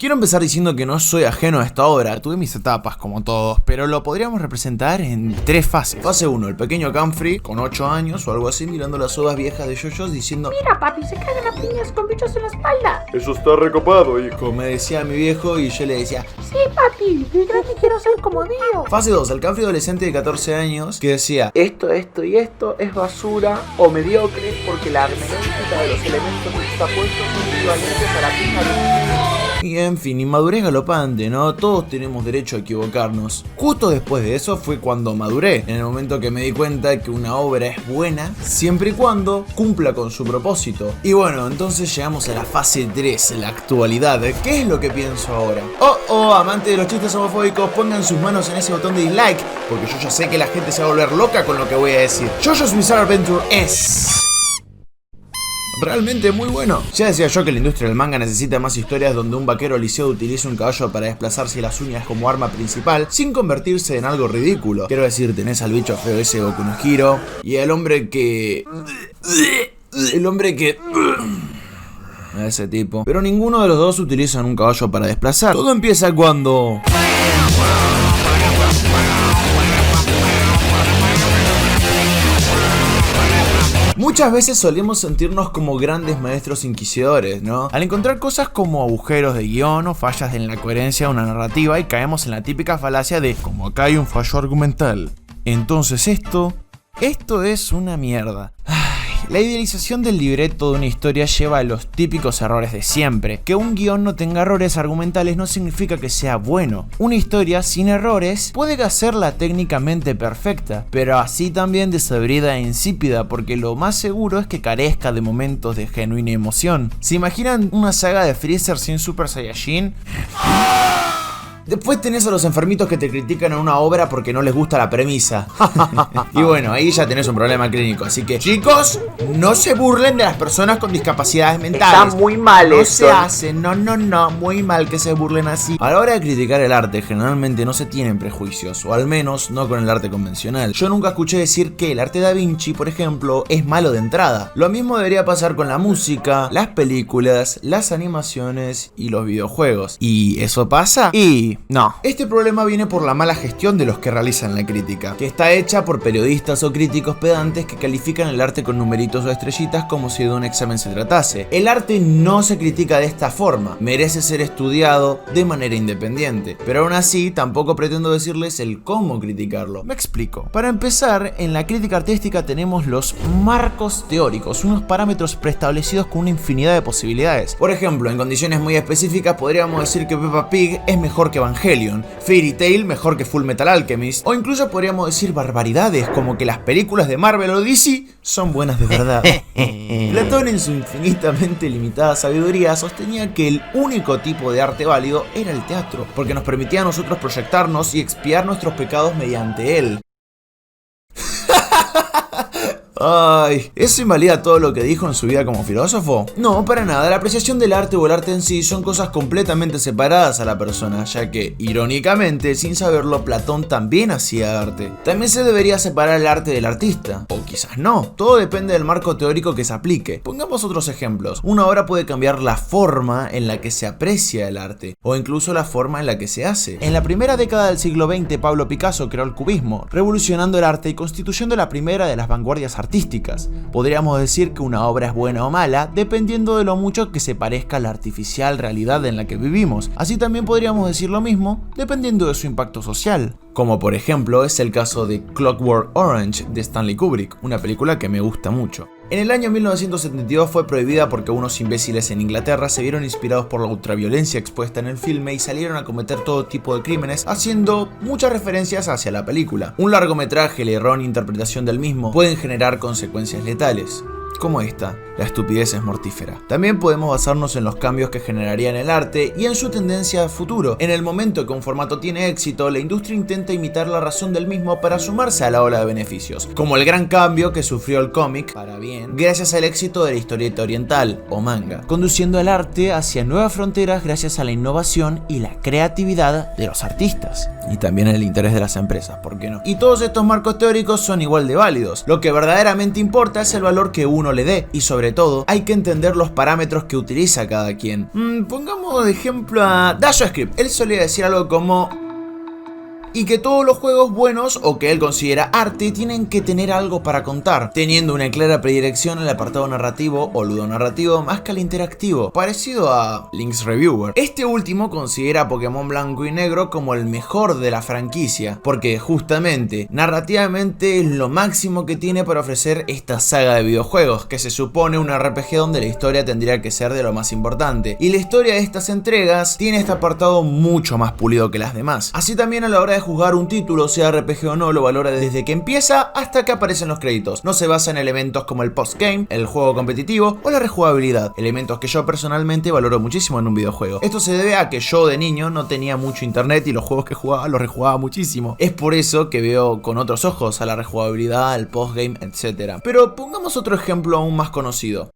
Quiero empezar diciendo que no soy ajeno a esta obra, tuve mis etapas como todos, pero lo podríamos representar en 3 fases. Fase 1, el pequeño Camfrey, con 8 años o algo así, mirando las ovas viejas de JoJo diciendo: mira papi, se cagan a piñas con bichos en la espalda. Eso está recopado, hijo. me decía mi viejo y yo le decía: sí papi, de grande quiero ser como Dio. Fase 2, el Camfrey adolescente de 14 años que decía: esto y esto es basura o mediocre porque la hermenéutica de los elementos justapuestos son equivalentes a la pija de... Y en fin, inmadurez galopante, ¿no? Todos tenemos derecho a equivocarnos. Justo después de eso fue cuando maduré, en el momento que me di cuenta que una obra es buena siempre y cuando cumpla con su propósito. Y bueno, entonces llegamos a la fase 3, la actualidad. ¿Qué es lo que pienso ahora? Amantes de los chistes homofóbicos, pongan sus manos en ese botón de dislike, porque yo ya sé que la gente se va a volver loca con lo que voy a decir. JoJo's Bizarre Adventure es... realmente muy bueno. Ya decía yo que la industria del manga necesita más historias donde un vaquero liceo utiliza un caballo para desplazarse las uñas como arma principal sin convertirse en algo ridículo. Quiero decir, tenés al bicho feo ese Boku no Hero y al hombre que... a ese tipo. Pero ninguno de los dos utilizan un caballo para desplazar. Todo empieza cuando... muchas veces solemos sentirnos como grandes maestros inquisidores, ¿no? Al encontrar cosas como agujeros de guión o fallas en la coherencia de una narrativa y caemos en la típica falacia de como acá hay un fallo argumental, entonces esto es una mierda. La idealización del libreto de una historia lleva a los típicos errores de siempre. Que un guión no tenga errores argumentales no significa que sea bueno. Una historia sin errores puede hacerla técnicamente perfecta, pero así también desabrida e insípida, porque lo más seguro es que carezca de momentos de genuina emoción. ¿Se imaginan una saga de Freezer sin Super Saiyajin? Después tenés a los enfermitos que te critican en una obra porque no les gusta la premisa. Y bueno, ahí ya tenés un problema clínico. Así que, chicos, no se burlen de las personas con discapacidades mentales. Está muy mal no eso. Se hace, no, muy mal que se burlen así. A la hora de criticar el arte, generalmente no se tienen prejuicios, o al menos no con el arte convencional. Yo nunca escuché decir que el arte da Vinci, por ejemplo, es malo de entrada. Lo mismo debería pasar con la música, las películas, las animaciones y los videojuegos. ¿Y eso pasa? Y... no. Este problema viene por la mala gestión de los que realizan la crítica, que está hecha por periodistas o críticos pedantes que califican el arte con numeritos o estrellitas como si de un examen se tratase. El arte no se critica de esta forma, merece ser estudiado de manera independiente, pero aún así tampoco pretendo decirles el cómo criticarlo. Me explico. Para empezar, en la crítica artística tenemos los marcos teóricos, unos parámetros preestablecidos con una infinidad de posibilidades. Por ejemplo, en condiciones muy específicas podríamos decir que Peppa Pig es mejor que Evangelion, Fairy Tail mejor que Full Metal Alchemist, o incluso podríamos decir barbaridades como que las películas de Marvel o DC son buenas de verdad. Platón, en su infinitamente limitada sabiduría, sostenía que el único tipo de arte válido era el teatro, porque nos permitía a nosotros proyectarnos y expiar nuestros pecados mediante él. Ay, ¿eso invalida todo lo que dijo en su vida como filósofo? No, para nada. La apreciación del arte o el arte en sí son cosas completamente separadas a la persona, ya que, irónicamente, sin saberlo, Platón también hacía arte. También se debería separar el arte del artista, o quizás no. Todo depende del marco teórico que se aplique. Pongamos otros ejemplos. Una obra puede cambiar la forma en la que se aprecia el arte, o incluso la forma en la que se hace. En la primera década del siglo XX, Pablo Picasso creó el cubismo, revolucionando el arte y constituyendo la primera de las vanguardias artísticas. Podríamos decir que una obra es buena o mala dependiendo de lo mucho que se parezca a la artificial realidad en la que vivimos. Así también podríamos decir lo mismo dependiendo de su impacto social. Como por ejemplo es el caso de Clockwork Orange de Stanley Kubrick, una película que me gusta mucho. En el año 1972 fue prohibida porque unos imbéciles en Inglaterra se vieron inspirados por la ultraviolencia expuesta en el filme y salieron a cometer todo tipo de crímenes, haciendo muchas referencias hacia la película. Un largometraje, la errónea interpretación del mismo, pueden generar consecuencias letales. Como esta, la estupidez es mortífera. También podemos basarnos en los cambios que generaría en el arte y en su tendencia a futuro. En el momento que un formato tiene éxito, la industria intenta imitar la razón del mismo para sumarse a la ola de beneficios, como el gran cambio que sufrió el cómic, para bien, gracias al éxito de la historieta oriental, o manga, conduciendo el arte hacia nuevas fronteras gracias a la innovación y la creatividad de los artistas. Y también el interés de las empresas, ¿por qué no? Y todos estos marcos teóricos son igual de válidos. Lo que verdaderamente importa es el valor que uno no le dé, y sobre todo hay que entender los parámetros que utiliza cada quien. Pongamos de ejemplo a DashoScript. Él solía decir algo como: y que todos los juegos buenos o que él considera arte tienen que tener algo para contar, teniendo una clara predilección al apartado narrativo o ludonarrativo más que al interactivo, parecido a Link's Reviewer. Este último considera a Pokémon Blanco y Negro como el mejor de la franquicia, porque justamente narrativamente es lo máximo que tiene para ofrecer esta saga de videojuegos, que se supone un RPG donde la historia tendría que ser de lo más importante, y la historia de estas entregas tiene este apartado mucho más pulido que las demás. Así también a la hora de jugar un título, sea RPG o no, lo valora desde que empieza hasta que aparecen los créditos. No se basa en elementos como el postgame, el juego competitivo o la rejugabilidad, elementos que yo personalmente valoro muchísimo en un videojuego. Esto se debe a que yo de niño no tenía mucho internet y los juegos que jugaba los rejugaba muchísimo. Es por eso que veo con otros ojos a la rejugabilidad, al postgame, etc. Pero pongamos otro ejemplo aún más conocido.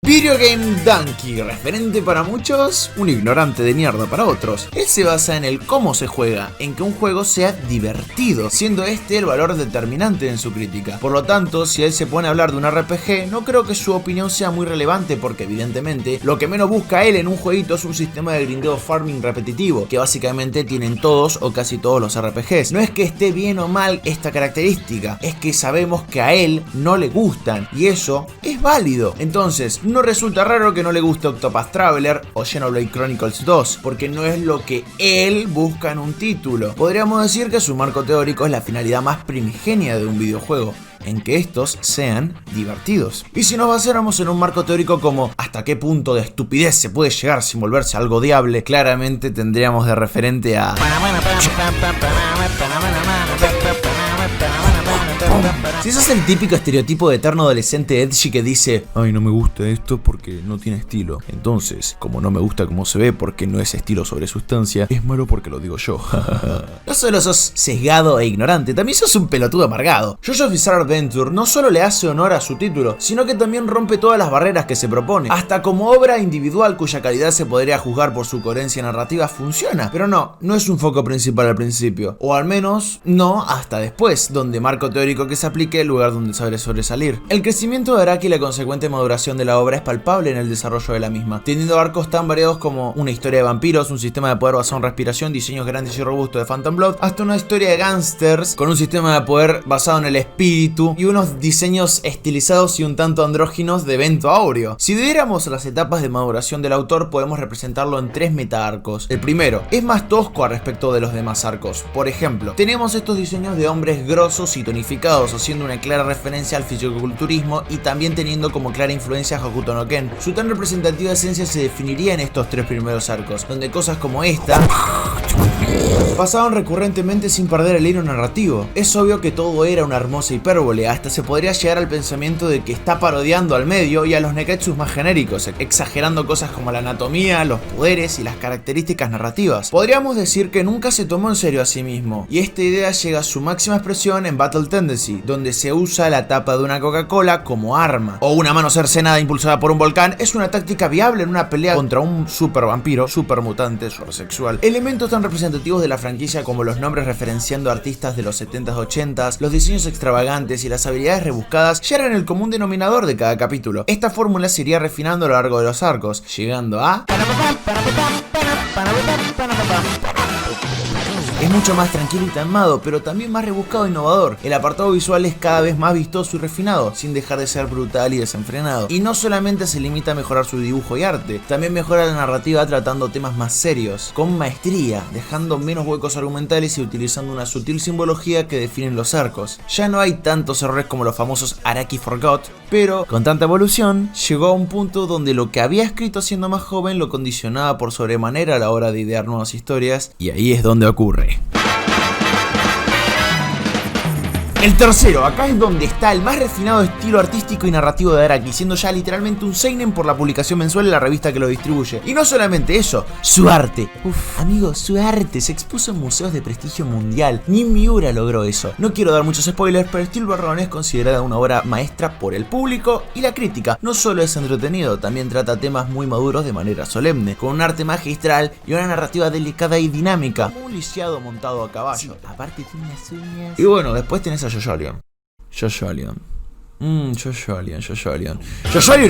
Video Game Dunkey, referente para muchos, un ignorante de mierda para otros. Él se basa en el cómo se juega, en que un juego sea divertido, siendo este el valor determinante en su crítica. Por lo tanto, si él se pone a hablar de un RPG, no creo que su opinión sea muy relevante, porque evidentemente lo que menos busca él en un jueguito es un sistema de grindeo farming repetitivo, que básicamente tienen todos o casi todos los RPGs. No es que esté bien o mal esta característica, es que sabemos que a él no le gustan, y eso es válido. Entonces, no resulta raro que no le guste Octopath Traveler o Xenoblade Chronicles 2, porque no es lo que él busca en un título. Podríamos decir que su marco teórico es la finalidad más primigenia de un videojuego, en que estos sean divertidos. Y si nos basáramos en un marco teórico como hasta qué punto de estupidez se puede llegar sin volverse algo odiable, claramente tendríamos de referente a... Si sos el típico estereotipo de eterno adolescente edgy que dice: ay, no me gusta esto porque no tiene estilo. Entonces, como no me gusta cómo se ve porque no es estilo sobre sustancia, es malo porque lo digo yo. No solo sos sesgado e ignorante, también sos un pelotudo amargado. JoJo's Bizarre Adventure no solo le hace honor a su título, sino que también rompe todas las barreras que se propone. Hasta como obra individual cuya calidad se podría juzgar por su coherencia narrativa funciona. Pero no es un foco principal al principio. O al menos, no hasta después, donde marco teórico que se aplique el lugar donde sabe sobresalir. El crecimiento de Araki y la consecuente maduración de la obra es palpable en el desarrollo de la misma, teniendo arcos tan variados como una historia de vampiros, un sistema de poder basado en respiración, diseños grandes y robustos de Phantom Blood, hasta una historia de gángsters con un sistema de poder basado en el espíritu y unos diseños estilizados y un tanto andróginos de Evento Aureo. Si viéramos las etapas de maduración del autor, podemos representarlo en 3 meta-arcos. El primero es más tosco a respecto de los demás arcos. Por ejemplo, tenemos estos diseños de hombres grosos y tonificados, haciendo una clara referencia al fisicoculturismo y también teniendo como clara influencia a Hokuto no Ken. Su tan representativa esencia se definiría en estos 3 primeros arcos, donde cosas como esta pasaban recurrentemente sin perder el hilo narrativo. Es obvio que todo era una hermosa hipérbole, hasta se podría llegar al pensamiento de que está parodiando al medio y a los neketsus más genéricos, exagerando cosas como la anatomía, los poderes y las características narrativas. Podríamos decir que nunca se tomó en serio a sí mismo, y esta idea llega a su máxima expresión en Battle Tendency, donde se usa la tapa de una Coca-Cola como arma. O una mano cercenada impulsada por un volcán es una táctica viable en una pelea contra un super vampiro, super mutante, super sexual. Elementos tan representativos de la franquicia como los nombres referenciando a artistas de los 70s 80s, los diseños extravagantes y las habilidades rebuscadas ya eran el común denominador de cada capítulo. Esta fórmula se iría refinando a lo largo de los arcos, llegando a... Es mucho más tranquilo y calmado, pero también más rebuscado e innovador. El apartado visual es cada vez más vistoso y refinado, sin dejar de ser brutal y desenfrenado. Y no solamente se limita a mejorar su dibujo y arte, también mejora la narrativa tratando temas más serios, con maestría, dejando menos huecos argumentales y utilizando una sutil simbología que definen los arcos. Ya no hay tantos errores como los famosos Araki Forgot, pero con tanta evolución, llegó a un punto donde lo que había escrito siendo más joven lo condicionaba por sobremanera a la hora de idear nuevas historias, y ahí es donde ocurre. El tercero, acá es donde está el más refinado estilo artístico y narrativo de Araki, siendo ya literalmente un seinen por la publicación mensual de la revista que lo distribuye. Y no solamente eso, su arte. Amigos, su arte se expuso en museos de prestigio mundial. Ni Miura logró eso. No quiero dar muchos spoilers, pero Steel Barron es considerada una obra maestra por el público y la crítica. No solo es entretenido, también trata temas muy maduros de manera solemne, con un arte magistral y una narrativa delicada y dinámica, como un lisiado montado a caballo. Sí, aparte tiene unas uñas. Y bueno, después tenés a JoJo Alien. Jojo Alien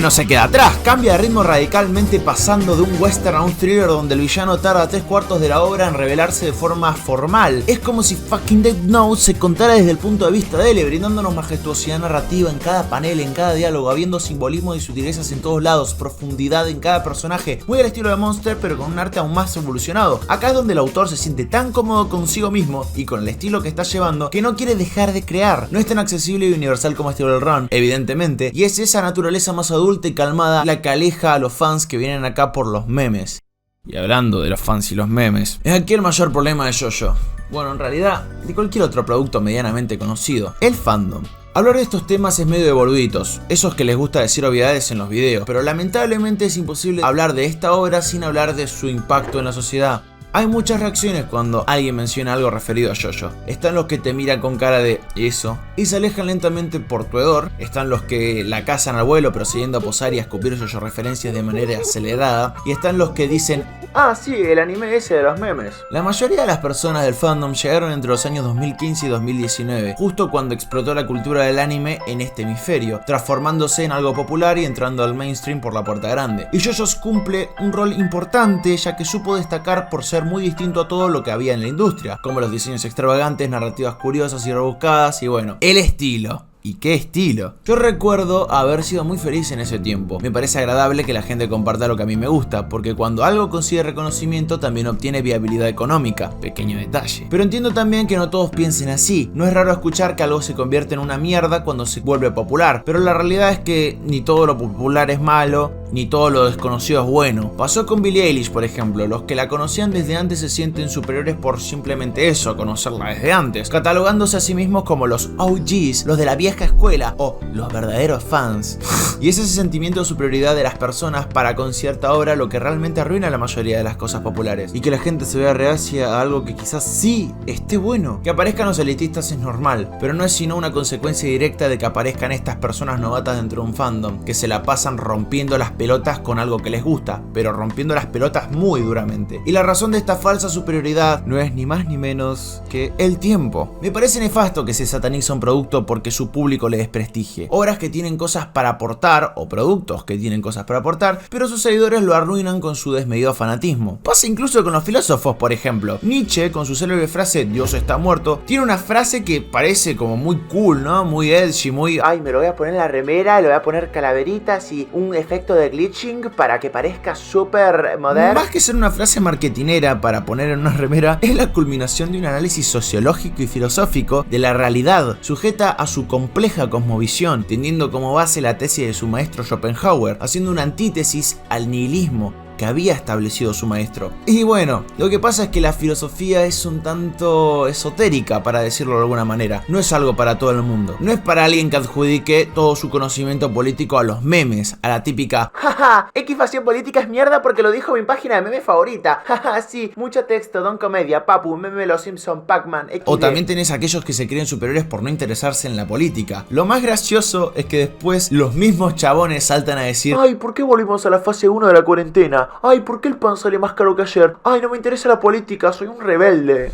no se queda atrás, cambia de ritmo radicalmente pasando de un western a un thriller donde el villano tarda 3/4 de la obra en revelarse de forma formal. Es como si fucking Death Note se contara desde el punto de vista de él, brindándonos majestuosidad narrativa en cada panel, en cada diálogo, habiendo simbolismo y sutilezas en todos lados, profundidad en cada personaje, muy al estilo de Monster pero con un arte aún más evolucionado. Acá es donde el autor se siente tan cómodo consigo mismo y con el estilo que está llevando que no quiere dejar de crear. No es tan accesible y universal como Steel Run, evidentemente, y es esa naturaleza más adulta y calmada la que aleja a los fans que vienen acá por los memes. Y hablando de los fans y los memes, es aquí el mayor problema de JoJo. Bueno, en realidad, de cualquier otro producto medianamente conocido, el fandom. Hablar de estos temas es medio de boluditos, esos que les gusta decir obviedades en los videos, pero lamentablemente es imposible hablar de esta obra sin hablar de su impacto en la sociedad. Hay muchas reacciones cuando alguien menciona algo referido a JoJo. Están los que te miran con cara de eso y se alejan lentamente por tu hedor. Están los que la cazan al vuelo procediendo a posar y a escupir JoJo referencias de manera acelerada. Y están los que dicen: ah, sí, el anime ese de los memes. La mayoría de las personas del fandom llegaron entre los años 2015 y 2019, justo cuando explotó la cultura del anime en este hemisferio, transformándose en algo popular y entrando al mainstream por la puerta grande. Y JoJo cumple un rol importante ya que supo destacar por ser muy distinto a todo lo que había en la industria, como los diseños extravagantes, narrativas curiosas y rebuscadas y bueno, el estilo. ¿Y qué estilo? Yo recuerdo haber sido muy feliz en ese tiempo. Me parece agradable que la gente comparta lo que a mí me gusta, porque cuando algo consigue reconocimiento también obtiene viabilidad económica. Pequeño detalle. Pero entiendo también que no todos piensen así. No es raro escuchar que algo se convierte en una mierda cuando se vuelve popular, pero la realidad es que ni todo lo popular es malo, ni todo lo desconocido es bueno. Pasó con Billie Eilish, por ejemplo. Los que la conocían desde antes se sienten superiores por simplemente eso, conocerla desde antes, catalogándose a sí mismos como los OGs, los de la vieja escuela o los verdaderos fans. Y es ese sentimiento de superioridad de las personas para con cierta obra lo que realmente arruina la mayoría de las cosas populares, y que la gente se vea reacia a algo que quizás sí esté bueno. Que aparezcan los elitistas es normal, pero no es sino una consecuencia directa de que aparezcan estas personas novatas dentro de un fandom, que se la pasan rompiendo las pelotas con algo que les gusta, pero rompiendo las pelotas muy duramente. Y la razón de esta falsa superioridad no es ni más ni menos que el tiempo. Me parece nefasto que se sataniza un producto porque su público le desprestigie. Obras que tienen cosas para aportar, o productos que tienen cosas para aportar, pero sus seguidores lo arruinan con su desmedido fanatismo. Pasa incluso con los filósofos, por ejemplo. Nietzsche, con su célebre frase "Dios está muerto", tiene una frase que parece como muy cool, ¿no? Muy edgy, muy... ay, me lo voy a poner en la remera, le voy a poner calaveritas y un efecto de glitching para que parezca súper moderno. Más que ser una frase marketinera para poner en una remera, es la culminación de un análisis sociológico y filosófico de la realidad, sujeta a su compleja cosmovisión, teniendo como base la tesis de su maestro Schopenhauer, haciendo una antítesis al nihilismo que había establecido su maestro. Y bueno, lo que pasa es que la filosofía es un tanto esotérica, para decirlo de alguna manera. No es algo para todo el mundo. No es para alguien que adjudique todo su conocimiento político a los memes, a la típica jaja, equipación política es mierda porque lo dijo mi página de meme favorita. Jaja, sí, mucho texto, don comedia, papu, meme Los Simpson, Pac-Man, XD. O también tenés aquellos que se creen superiores por no interesarse en la política. Lo más gracioso es que después los mismos chabones saltan a decir: ay, ¿por qué volvimos a la fase 1 de la cuarentena? Ay, ¿por qué el pan sale más caro que ayer? Ay, no me interesa la política, soy un rebelde.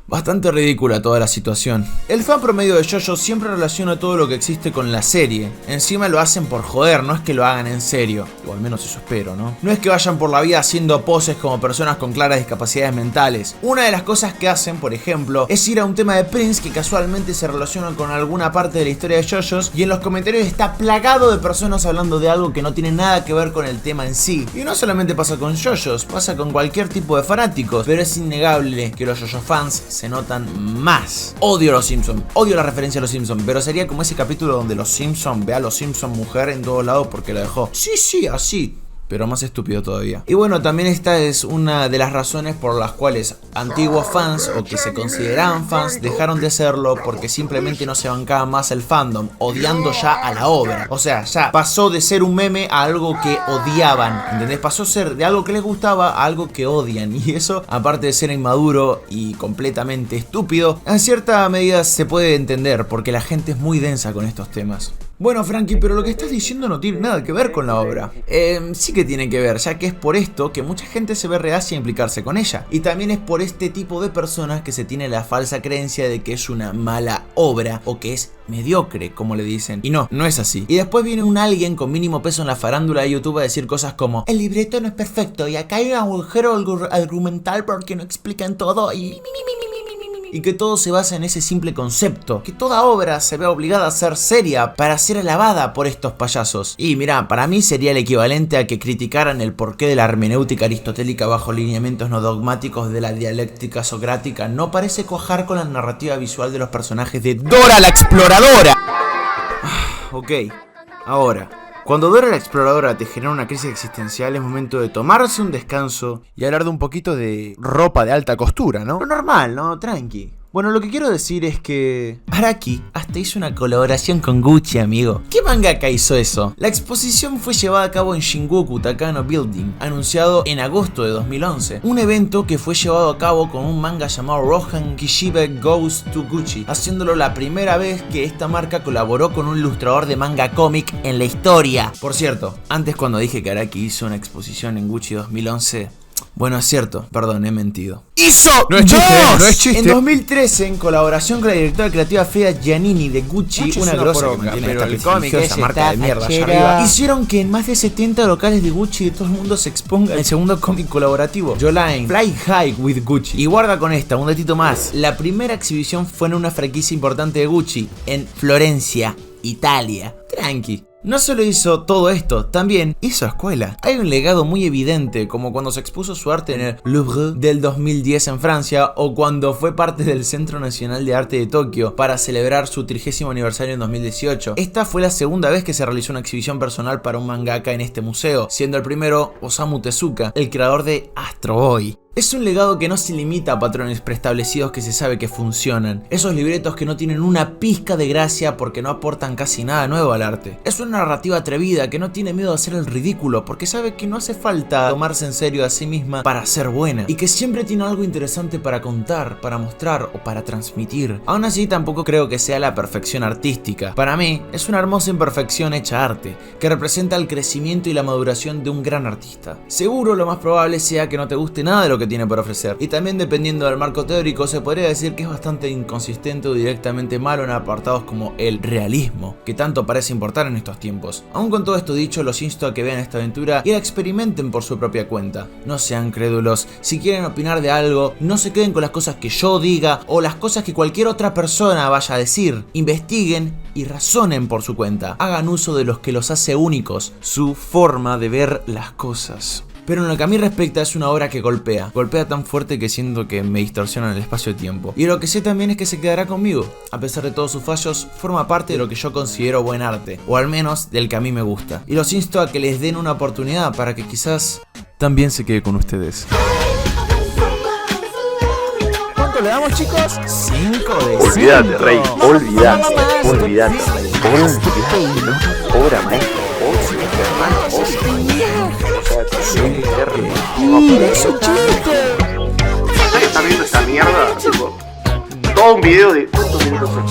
Bastante ridícula toda la situación. El fan promedio de JoJo siempre relaciona todo lo que existe con la serie. Encima lo hacen por joder, no es que lo hagan en serio. O al menos eso espero, ¿no? No es que vayan por la vida haciendo poses como personas con claras discapacidades mentales. Una de las cosas que hacen, por ejemplo, es ir a un tema de Prince que casualmente se relaciona con alguna parte de la historia de JoJo's, y en los comentarios está plagado de personas hablando de algo que no tiene nada que ver con el tema en sí. Y no solamente pasa con JoJo's, pasa con cualquier tipo de fanáticos, pero es innegable que los JoJo fans se notan más. Odio a los Simpsons, odio la referencia a los Simpsons, pero sería como ese capítulo donde los Simpsons ve a los Simpsons mujer en todos lados porque lo dejó. Sí, así, pero más estúpido todavía. Y bueno, también esta es una de las razones por las cuales antiguos fans o que se consideraban fans dejaron de serlo porque simplemente no se bancaba más el fandom, odiando ya a la obra. O sea, ya pasó de ser un meme a algo que odiaban, ¿entendés? Pasó a ser de algo que les gustaba a algo que odian, y eso, aparte de ser inmaduro y completamente estúpido, en cierta medida se puede entender porque la gente es muy densa con estos temas. Bueno, Frankie, pero lo que estás diciendo no tiene nada que ver con la obra. Sí que tiene que ver, ya que es por esto que mucha gente se ve reacia a implicarse con ella. Y también es por este tipo de personas que se tiene la falsa creencia de que es una mala obra o que es mediocre, como le dicen. Y no es así. Y después viene un alguien con mínimo peso en la farándula de YouTube a decir cosas como: el libreto no es perfecto y acá hay un agujero argumental porque no explican todo y que todo se basa en ese simple concepto, que toda obra se ve obligada a ser seria para ser alabada por estos payasos. Y mira, para mí sería el equivalente a que criticaran el porqué de la hermenéutica aristotélica bajo lineamientos no dogmáticos de la dialéctica socrática no parece cuajar con la narrativa visual de los personajes de Dora la Exploradora. Ok, ahora, cuando Dora la Exploradora te genera una crisis existencial, es momento de tomarse un descanso y hablar de un poquito de ropa de alta costura, ¿no? Lo normal, ¿no? Tranqui. Bueno, lo que quiero decir es que Araki hasta hizo una colaboración con Gucci, amigo. ¿Qué mangaka hizo eso? La exposición fue llevada a cabo en Shinjuku Takano Building, anunciado en agosto de 2011. Un evento que fue llevado a cabo con un manga llamado Rohan Kishibe Goes to Gucci, haciéndolo la primera vez que esta marca colaboró con un ilustrador de manga cómic en la historia. Por cierto, antes cuando dije que Araki hizo una exposición en Gucci 2011... Bueno, es cierto, perdón, he mentido. ¡Hizo! No es chiste, no es chiste. En 2013, en colaboración con la directora creativa Fea Giannini de Gucci, una grosa que mantiene pero esta el cómic prestigiosa ese marca de mierda allá arriba, hicieron que en más de 70 locales de Gucci de todo el mundo se exponga el segundo cómic colaborativo, Jolene, Fly High with Gucci. Y guarda con esta, un datito más. La primera exhibición fue en una franquicia importante de Gucci, en Florencia, Italia. Tranqui. No solo hizo todo esto, también hizo escuela. Hay un legado muy evidente, como cuando se expuso su arte en el Louvre del 2010 en Francia, o cuando fue parte del Centro Nacional de Arte de Tokio para celebrar su 30º aniversario en 2018. Esta fue la segunda vez que se realizó una exhibición personal para un mangaka en este museo, siendo el primero Osamu Tezuka, el creador de Astro Boy. Es un legado que no se limita a patrones preestablecidos que se sabe que funcionan. Esos libretos que no tienen una pizca de gracia porque no aportan casi nada nuevo al arte. Es una narrativa atrevida que no tiene miedo a hacer el ridículo porque sabe que no hace falta tomarse en serio a sí misma para ser buena. Y que siempre tiene algo interesante para contar, para mostrar o para transmitir. Aún así tampoco creo que sea la perfección artística. Para mí es una hermosa imperfección hecha arte, que representa el crecimiento y la maduración de un gran artista. Seguro lo más probable sea que no te guste nada de lo que tiene para ofrecer, y también dependiendo del marco teórico se podría decir que es bastante inconsistente o directamente malo en apartados como el realismo, que tanto parece importar en estos tiempos. Aún con todo esto dicho, los insto a que vean esta aventura y la experimenten por su propia cuenta. No sean crédulos, si quieren opinar de algo, no se queden con las cosas que yo diga o las cosas que cualquier otra persona vaya a decir. Investiguen y razonen por su cuenta. Hagan uso de los que los hace únicos, su forma de ver las cosas. Pero en lo que a mí respecta es una obra que golpea tan fuerte que siento que me distorsiona el espacio-tiempo. Y lo que sé también es que se quedará conmigo. A pesar de todos sus fallos, forma parte de lo que yo considero buen arte, o al menos del que a mí me gusta. Y los insto a que les den una oportunidad para que quizás también se quede con ustedes. ¿Cuánto le damos, chicos? 5 de 5. Olvídate, Rey, olvídate, olvídate, obra maestra, ¿Sabes que está viendo esta mierda? Tipo, todo un video de... ¿Cuántos minutos son?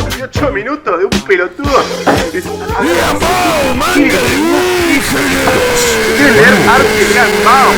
18 minutos de un pelotudo. ¿Quieren leer arte? Lean Mao.